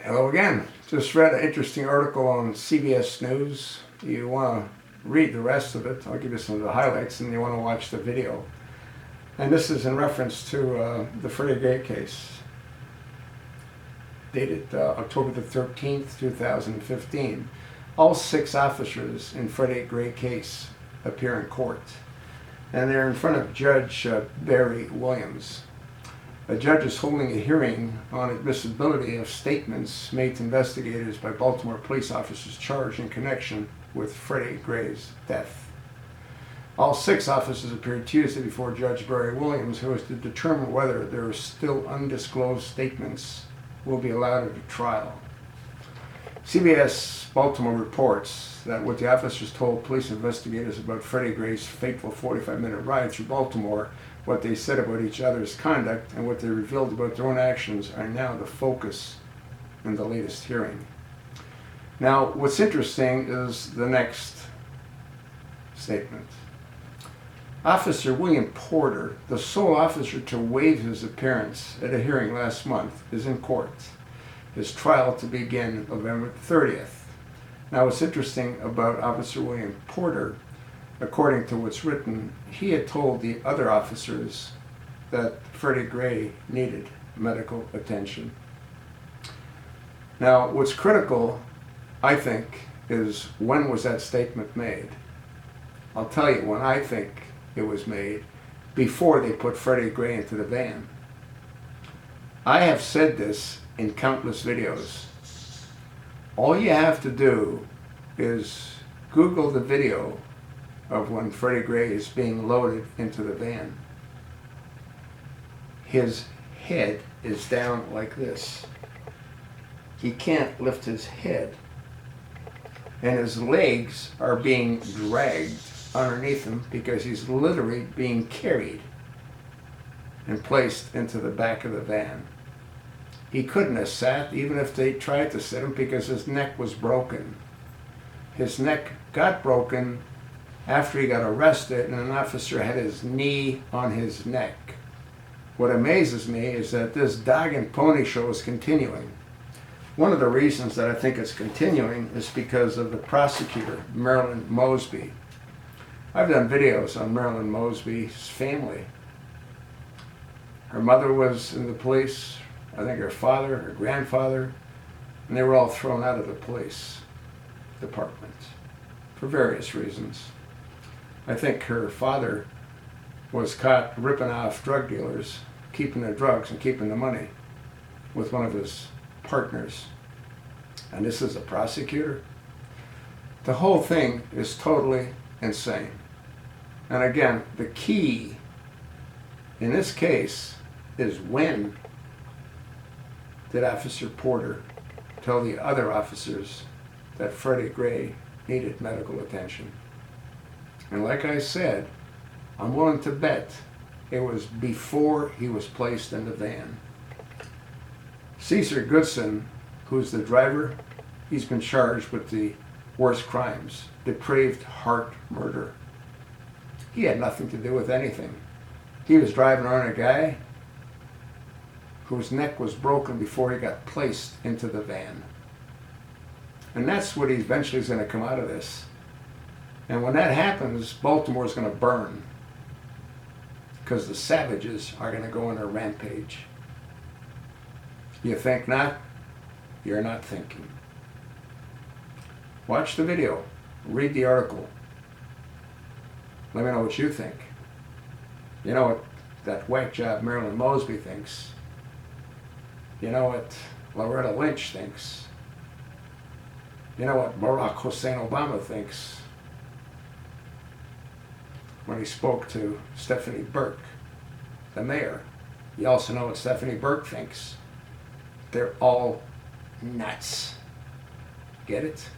Hello again. Just read an interesting article on CBS News. You want to read the rest of it. I'll give you some of the highlights, and you want to watch the video. And this is in reference to the Freddie Gray case, dated October the 13th, 2015. All 6 officers in Freddie Gray case appear in court, and they're in front of Judge Barry Williams. The judge is holding a hearing on admissibility of statements made to investigators by Baltimore police officers charged in connection with Freddie Gray's death. All 6 officers appeared Tuesday before Judge Barry Williams, who is to determine whether there are still undisclosed statements will be allowed at a trial. CBS Baltimore reports that what the officers told police investigators about Freddie Gray's fateful 45-minute ride through Baltimore, what they said about each other's conduct, and what they revealed about their own actions are now the focus in the latest hearing. Now, what's interesting is the next statement. Officer William Porter, the sole officer to waive his appearance at a hearing last month, is in court. His trial to begin November 30th. Now, what's interesting about Officer William Porter, according to what's written, he had told the other officers that Freddie Gray needed medical attention. Now, what's critical, I think, is when was that statement made? I'll tell you when I think it was made: before they put Freddie Gray into the van. I have said this in countless videos. All you have to do is Google the video of when Freddie Gray is being loaded into the van. His head is down like this. He can't lift his head. And his legs are being dragged underneath him because he's literally being carried and placed into the back of the van. He couldn't have sat even if they tried to sit him because his neck was broken. His neck got broken after he got arrested, and an officer had his knee on his neck. What amazes me is that this dog and pony show is continuing. One of the reasons that I think it's continuing is because of the prosecutor, Marilyn Mosby. I've done videos on Marilyn Mosby's family. Her mother was in the police, I think her father, her grandfather, and they were all thrown out of the police department for various reasons. I think her father was caught ripping off drug dealers, keeping the drugs and keeping the money with one of his partners. And this is a prosecutor? The whole thing is totally insane. And again, the key in this case is when did Officer Porter tell the other officers that Freddie Gray needed medical attention? And like I said, I'm willing to bet it was before he was placed in the van. Cesar Goodson, who's the driver, he's been charged with the worst crimes: depraved heart murder. He had nothing to do with anything. He was driving on a guy whose neck was broken before he got placed into the van. And that's what eventually is going to come out of this. And when that happens, Baltimore is going to burn, because the savages are going to go on a rampage. You think not? You're not thinking. Watch the video. Read the article. Let me know what you think. You know what that whack job Marilyn Mosby thinks. You know what Loretta Lynch thinks. You know what Barack Hussein Obama thinks when he spoke to Stephanie Burke, the mayor. You also know what Stephanie Burke thinks. They're all nuts. Get it?